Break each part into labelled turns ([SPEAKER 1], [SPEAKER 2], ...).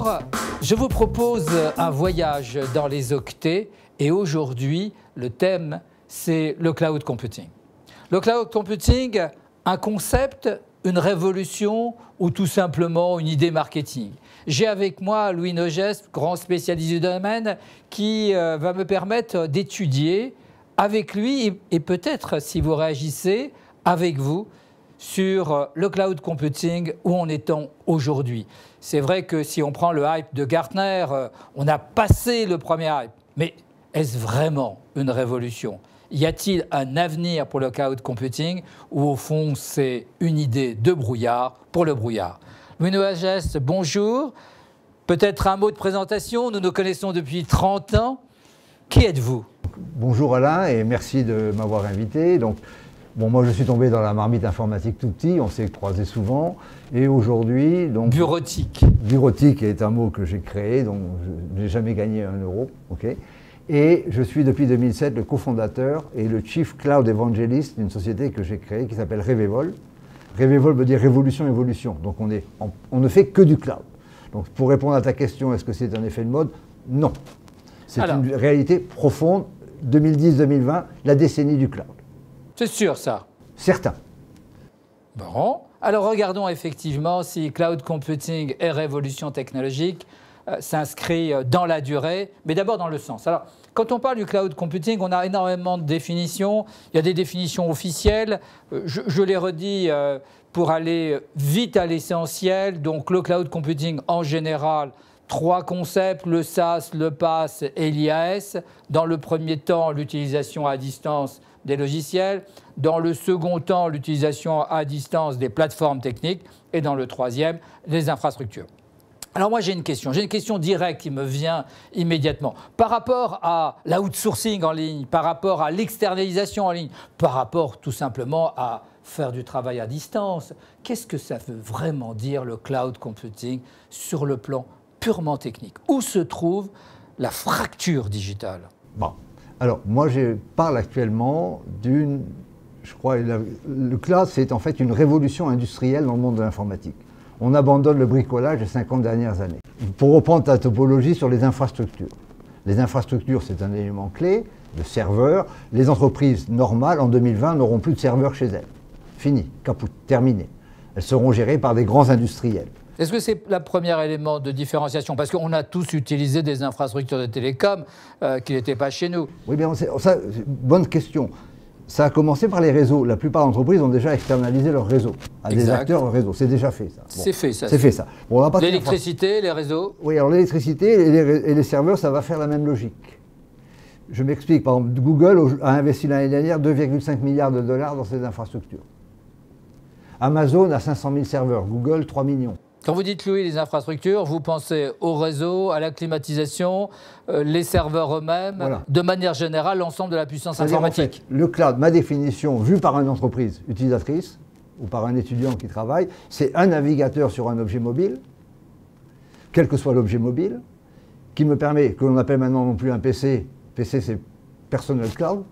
[SPEAKER 1] Alors, je vous propose un voyage dans les octets et aujourd'hui, le thème, c'est le cloud computing. Le cloud computing, un concept, une révolution ou tout simplement une idée marketing. J'ai avec moi Louis Nogest, grand spécialiste du domaine, qui va me permettre d'étudier avec lui et peut-être, si vous réagissez, avec vous, sur le cloud computing, où en est-on aujourd'hui. C'est vrai que si on prend le hype de Gartner, on a passé le premier hype. Mais est-ce vraiment une révolution? Y a-t-il un avenir pour le cloud computing ou au fond c'est une idée de brouillard pour le brouillard? Louis Nogest, bonjour. Peut-être un mot de présentation, nous nous connaissons depuis 30 ans. Qui êtes-vous?
[SPEAKER 2] Bonjour Alain et merci de m'avoir invité. Donc, moi je suis tombé dans la marmite informatique tout petit, on s'est croisé souvent. Et aujourd'hui...
[SPEAKER 1] Bureautique.
[SPEAKER 2] Bureautique est un mot que j'ai créé, donc je n'ai jamais gagné 1 euro. Okay. Et je suis depuis 2007 le cofondateur et le Chief Cloud Evangelist d'une société que j'ai créée qui s'appelle Revevol. Revevol veut dire révolution, évolution. Donc on ne fait que du cloud. Donc pour répondre à ta question, est-ce que c'est un effet de mode? Non. C'est une réalité profonde. 2010-2020, la décennie du cloud.
[SPEAKER 1] C'est sûr ça?
[SPEAKER 2] Certain.
[SPEAKER 1] Bon, alors regardons effectivement si cloud computing et révolution technologique s'inscrit dans la durée, mais d'abord dans le sens. Alors, quand on parle du cloud computing, on a énormément de définitions. Il y a des définitions officielles. Je les redis pour aller vite à l'essentiel. Donc, le cloud computing en général, 3 concepts, le SaaS, le PaaS et l'IaaS. Dans le premier temps, l'utilisation à distance des logiciels. Dans le second temps, l'utilisation à distance des plateformes techniques. Et dans le troisième, les infrastructures. Alors moi j'ai une question directe qui me vient immédiatement. Par rapport à l'outsourcing en ligne, par rapport à l'externalisation en ligne, par rapport tout simplement à faire du travail à distance, qu'est-ce que ça veut vraiment dire le cloud computing sur le plan purement technique? Où se trouve la fracture digitale?
[SPEAKER 2] Bon, alors moi je parle actuellement d'une... Je crois que le cloud c'est en fait une révolution industrielle dans le monde de l'informatique. On abandonne le bricolage des 50 dernières années. Pour reprendre ta topologie sur les infrastructures. Les infrastructures, c'est un élément clé, de serveurs. Les entreprises normales, en 2020, n'auront plus de serveurs chez elles. Fini, caput, terminé. Elles seront gérées par des grands industriels.
[SPEAKER 1] Est-ce que c'est le premier élément de différenciation? Parce qu'on a tous utilisé des infrastructures de télécom qui n'étaient pas chez nous.
[SPEAKER 2] Oui, bien, bonne question. Ça a commencé par les réseaux. La plupart d'entreprises ont déjà externalisé leur réseau à des acteurs réseau. C'est déjà fait, ça. Bon,
[SPEAKER 1] c'est fait, ça.
[SPEAKER 2] C'est fait, ça. Bon,
[SPEAKER 1] l'électricité, les réseaux?
[SPEAKER 2] Oui, alors l'électricité et les serveurs, ça va faire la même logique. Je m'explique. Par exemple, Google a investi l'année dernière 2,5 milliards de dollars dans ces infrastructures. Amazon a 500 000 serveurs. Google, 3 millions.
[SPEAKER 1] Quand vous dites, Louis, les infrastructures, vous pensez au réseau, à la climatisation, les serveurs eux-mêmes, voilà. De manière générale, l'ensemble de la puissance informatique.
[SPEAKER 2] En fait, le cloud, ma définition, vue par une entreprise utilisatrice ou par un étudiant qui travaille, c'est un navigateur sur un objet mobile, quel que soit l'objet mobile, qui me permet, que l'on appelle maintenant non plus un PC, PC c'est Personal Cloud,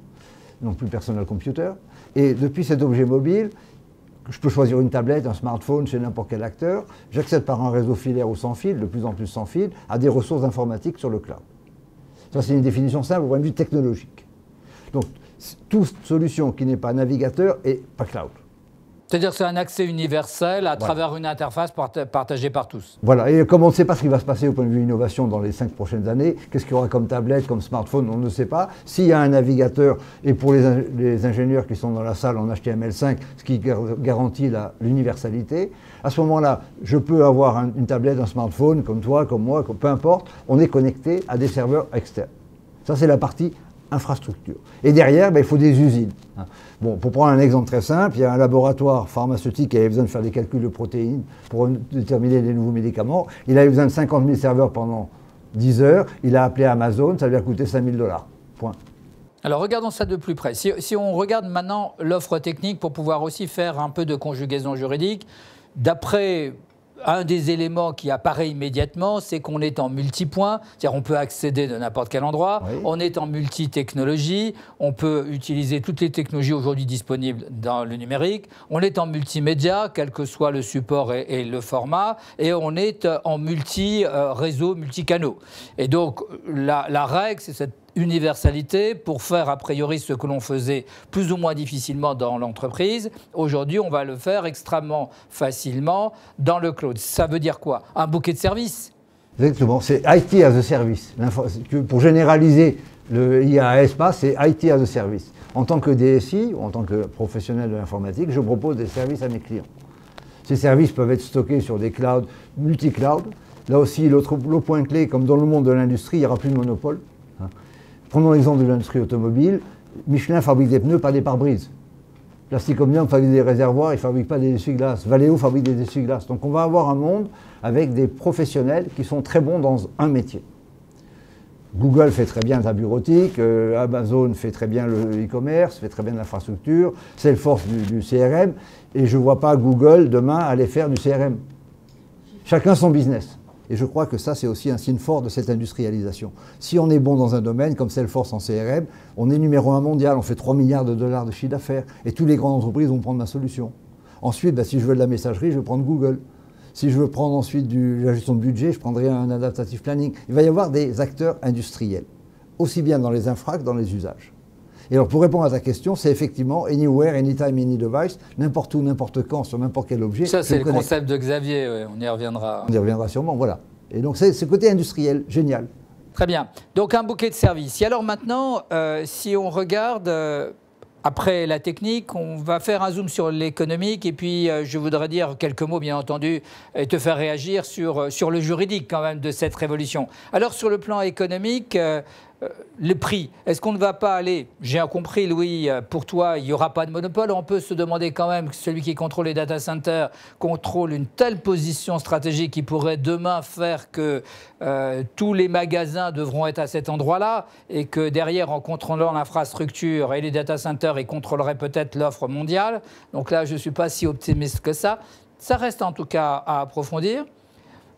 [SPEAKER 2] non plus Personal Computer, et depuis cet objet mobile, je peux choisir une tablette, un smartphone chez n'importe quel acteur. J'accède par un réseau filaire ou sans fil, de plus en plus sans fil, à des ressources informatiques sur le cloud. Ça, c'est une définition simple au point de vue technologique. Donc, toute solution qui n'est pas navigateur est pas cloud.
[SPEAKER 1] C'est-à-dire que c'est un accès universel à travers une interface partagée par tous.
[SPEAKER 2] Voilà, et comme on ne sait pas ce qui va se passer au point de vue innovation dans les 5 prochaines années, qu'est-ce qu'il y aura comme tablette, comme smartphone, on ne sait pas. S'il y a un navigateur, et pour les ingénieurs qui sont dans la salle en HTML5, ce qui garantit l'universalité, à ce moment-là, je peux avoir une tablette, un smartphone, comme toi, comme moi, peu importe, on est connecté à des serveurs externes. Ça, c'est la partie infrastructure. Et derrière, il faut des usines. Bon, pour prendre un exemple très simple, il y a un laboratoire pharmaceutique qui avait besoin de faire des calculs de protéines pour déterminer les nouveaux médicaments. Il avait besoin de 50 000 serveurs pendant 10 heures. Il a appelé Amazon, ça lui a coûté 5 000 $. Point.
[SPEAKER 1] Alors regardons ça de plus près. Si on regarde maintenant l'offre technique pour pouvoir aussi faire un peu de conjugaison juridique, d'après un des éléments qui apparaît immédiatement, c'est qu'on est en multipoint, c'est-à-dire on peut accéder de n'importe quel endroit, oui. On est en multi-technologie, on peut utiliser toutes les technologies aujourd'hui disponibles dans le numérique, on est en multimédia, quel que soit le support et le format, et on est en multi-réseau, multi-canaux. Et donc la règle, c'est cette universalité pour faire a priori ce que l'on faisait plus ou moins difficilement dans l'entreprise. Aujourd'hui, on va le faire extrêmement facilement dans le cloud. Ça veut dire quoi? Un bouquet de services.
[SPEAKER 2] Exactement, c'est IT as a service. Pour généraliser le IaaS, c'est IT as a service. En tant que DSI ou en tant que professionnel de l'informatique, je propose des services à mes clients. Ces services peuvent être stockés sur des clouds, multi-cloud. Là aussi, le point clé, comme dans le monde de l'industrie, il n'y aura plus de monopole. Prenons l'exemple de l'industrie automobile. Michelin fabrique des pneus, pas des pare-brises. Plastic Omnium fabrique des réservoirs, il ne fabrique pas des essuie-glaces. Valeo fabrique des essuie-glaces. Donc on va avoir un monde avec des professionnels qui sont très bons dans un métier. Google fait très bien la bureautique, Amazon fait très bien le e-commerce, fait très bien l'infrastructure, Salesforce du CRM, et je ne vois pas Google demain aller faire du CRM. Chacun son business. Et je crois que ça, c'est aussi un signe fort de cette industrialisation. Si on est bon dans un domaine, comme Salesforce en CRM, on est numéro 1 mondial, on fait 3 milliards de dollars de chiffre d'affaires, et toutes les grandes entreprises vont prendre ma solution. Ensuite, si je veux de la messagerie, je vais prendre Google. Si je veux prendre ensuite de la gestion de budget, je prendrai un adaptative planning. Il va y avoir des acteurs industriels, aussi bien dans les infra que dans les usages. Et alors, pour répondre à ta question, c'est effectivement anywhere, anytime, any device, n'importe où, n'importe quand, sur n'importe quel objet.
[SPEAKER 1] Ça, c'est le concept de Xavier, ouais, on y reviendra.
[SPEAKER 2] On y reviendra sûrement, voilà. Et donc, c'est ce côté industriel, génial.
[SPEAKER 1] Très bien. Donc, un bouquet de services. Et alors maintenant, si on regarde, après la technique, on va faire un zoom sur l'économique. Et puis, je voudrais dire quelques mots, bien entendu, et te faire réagir sur le juridique, quand même, de cette révolution. Alors, sur le plan économique, le prix, est-ce qu'on ne va pas aller, j'ai compris Louis, pour toi il n'y aura pas de monopole, on peut se demander quand même que celui qui contrôle les data centers contrôle une telle position stratégique qui pourrait demain faire que tous les magasins devront être à cet endroit-là et que derrière en contrôlant l'infrastructure et les data centers ils contrôleraient peut-être l'offre mondiale. Donc là je ne suis pas si optimiste que ça. Ça reste en tout cas à approfondir.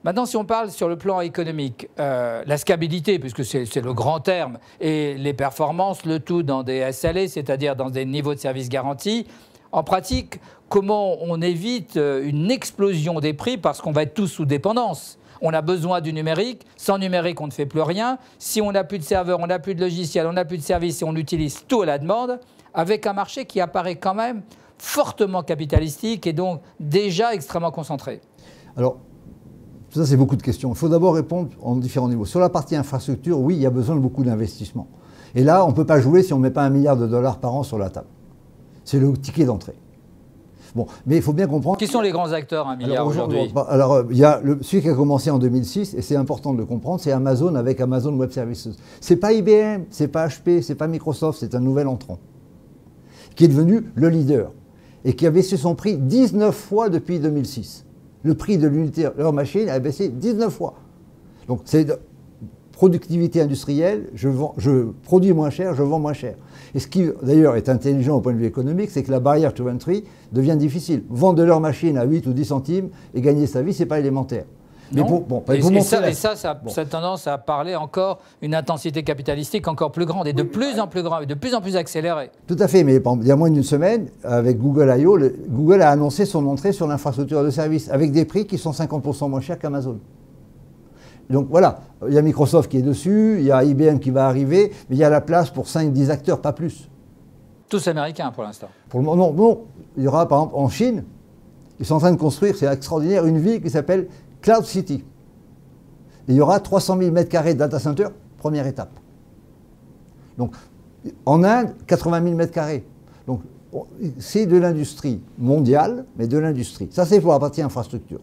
[SPEAKER 1] Maintenant, si on parle sur le plan économique, la scalabilité, puisque c'est le grand terme, et les performances, le tout dans des SLA, c'est-à-dire dans des niveaux de service garantis, en pratique, comment on évite une explosion des prix parce qu'on va être tous sous dépendance? On a besoin du numérique. Sans numérique, on ne fait plus rien. Si on n'a plus de serveurs, on n'a plus de logiciels, on n'a plus de services et on utilise tout à la demande, avec un marché qui apparaît quand même fortement capitalistique et donc déjà extrêmement concentré.
[SPEAKER 2] Alors, ça, c'est beaucoup de questions. Il faut d'abord répondre en différents niveaux. Sur la partie infrastructure, oui, il y a besoin de beaucoup d'investissements. Et là, on ne peut pas jouer si on ne met pas 1 milliard de dollars par an sur la table. C'est le ticket d'entrée. Bon, mais il faut bien comprendre...
[SPEAKER 1] Qui sont les grands acteurs, 1 milliard aujourd'hui?
[SPEAKER 2] Alors, il y a celui qui a commencé en 2006, et c'est important de le comprendre, c'est Amazon avec Amazon Web Services. Ce n'est pas IBM, ce n'est pas HP, ce n'est pas Microsoft, c'est un nouvel entrant qui est devenu le leader et qui a baissé son prix 19 fois depuis 2006. Le prix de l'unité de leur machine a baissé 19 fois. Donc c'est productivité industrielle, je produis moins cher, je vends moins cher. Et ce qui d'ailleurs est intelligent au point de vue économique, c'est que la barrière to entry devient difficile. Vendre de leur machine à 8 ou 10 centimes et gagner sa vie, ce n'est pas élémentaire.
[SPEAKER 1] Mais ça a tendance à parler encore une intensité capitalistique encore plus grande et de plus en plus grande, de plus en plus accélérée.
[SPEAKER 2] Tout à fait, mais il y a moins d'une semaine, avec Google I.O., Google a annoncé son entrée sur l'infrastructure de service avec des prix qui sont 50% moins chers qu'Amazon. Donc voilà, il y a Microsoft qui est dessus, il y a IBM qui va arriver, mais il y a la place pour 5-10 acteurs, pas plus.
[SPEAKER 1] Tous américains pour l'instant.
[SPEAKER 2] Pour le moment, non. Il y aura par exemple en Chine, ils sont en train de construire, c'est extraordinaire, une ville qui s'appelle Cloud City. Et il y aura 300 000 m² de data center, première étape. Donc, en Inde, 80 000 m². Donc, c'est de l'industrie mondiale, mais de l'industrie. Ça, c'est pour la partie infrastructure.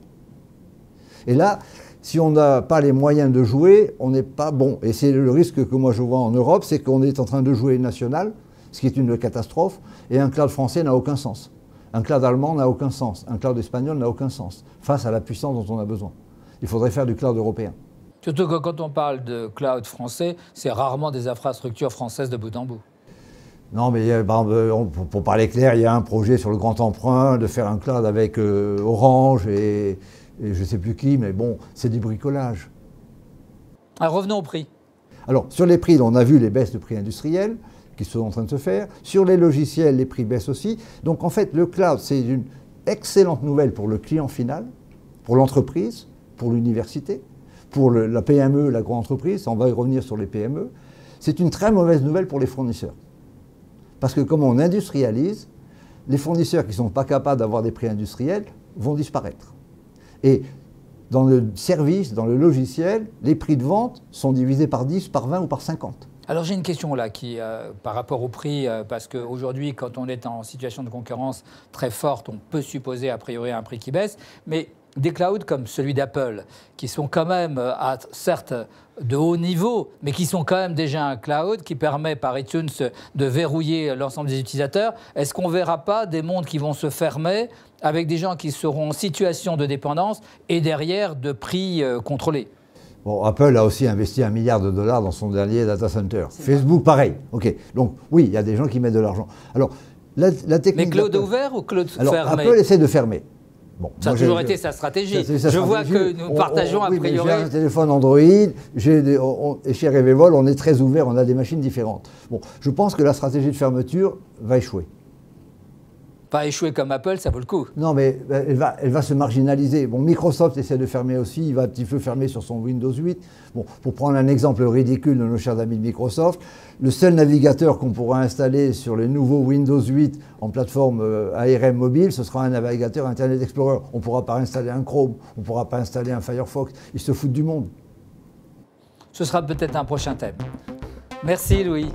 [SPEAKER 2] Et là, si on n'a pas les moyens de jouer, on n'est pas bon. Et c'est le risque que moi je vois en Europe, c'est qu'on est en train de jouer national, ce qui est une catastrophe, et un cloud français n'a aucun sens. Un cloud allemand n'a aucun sens, un cloud espagnol n'a aucun sens, face à la puissance dont on a besoin. Il faudrait faire du cloud européen.
[SPEAKER 1] Surtout que quand on parle de cloud français, c'est rarement des infrastructures françaises de bout en bout.
[SPEAKER 2] Non, mais pour parler clair, il y a un projet sur le grand emprunt de faire un cloud avec Orange et et je ne sais plus qui, mais bon, c'est du bricolage.
[SPEAKER 1] Alors revenons au prix.
[SPEAKER 2] Alors, sur les prix, on a vu les baisses de prix industriels qui sont en train de se faire. Sur les logiciels, les prix baissent aussi. Donc, en fait, le cloud, c'est une excellente nouvelle pour le client final, pour l'entreprise, pour l'université, pour la PME, la grande entreprise. On va y revenir sur les PME. C'est une très mauvaise nouvelle pour les fournisseurs. Parce que comme on industrialise, les fournisseurs qui ne sont pas capables d'avoir des prix industriels vont disparaître. Et dans le service, dans le logiciel, les prix de vente sont divisés par 10, par 20 ou par 50.
[SPEAKER 1] Alors j'ai une question là par rapport au prix, parce qu'aujourd'hui, quand on est en situation de concurrence très forte, on peut supposer a priori un prix qui baisse, mais des clouds comme celui d'Apple, qui sont quand même, certes, de haut niveau, mais qui sont quand même déjà un cloud qui permet par iTunes de verrouiller l'ensemble des utilisateurs, est-ce qu'on ne verra pas des mondes qui vont se fermer avec des gens qui seront en situation de dépendance et derrière de prix contrôlés?
[SPEAKER 2] Bon, Apple a aussi investi $1 milliard dans son dernier data center. Facebook, pareil. OK. Donc, oui, il y a des gens qui mettent de l'argent. Alors, la technique...
[SPEAKER 1] Mais cloud ouvert ou cloud fermé?
[SPEAKER 2] Apple essaie de fermer.
[SPEAKER 1] Bon, ça a toujours été sa stratégie. Je vois que nous partageons a priori...
[SPEAKER 2] J'ai un téléphone Android, et chez Revevol, on est très ouvert, on a des machines différentes. Bon, je pense que la stratégie de fermeture va échouer.
[SPEAKER 1] Pas échouer comme Apple, ça vaut le coup.
[SPEAKER 2] Non, mais elle va se marginaliser. Bon, Microsoft essaie de fermer aussi, il va un petit peu fermer sur son Windows 8. Bon, pour prendre un exemple ridicule de nos chers amis de Microsoft, le seul navigateur qu'on pourra installer sur les nouveaux Windows 8 en plateforme ARM mobile, ce sera un navigateur Internet Explorer. On ne pourra pas installer un Chrome, on ne pourra pas installer un Firefox. Ils se foutent du monde.
[SPEAKER 1] Ce sera peut-être un prochain thème. Merci Louis.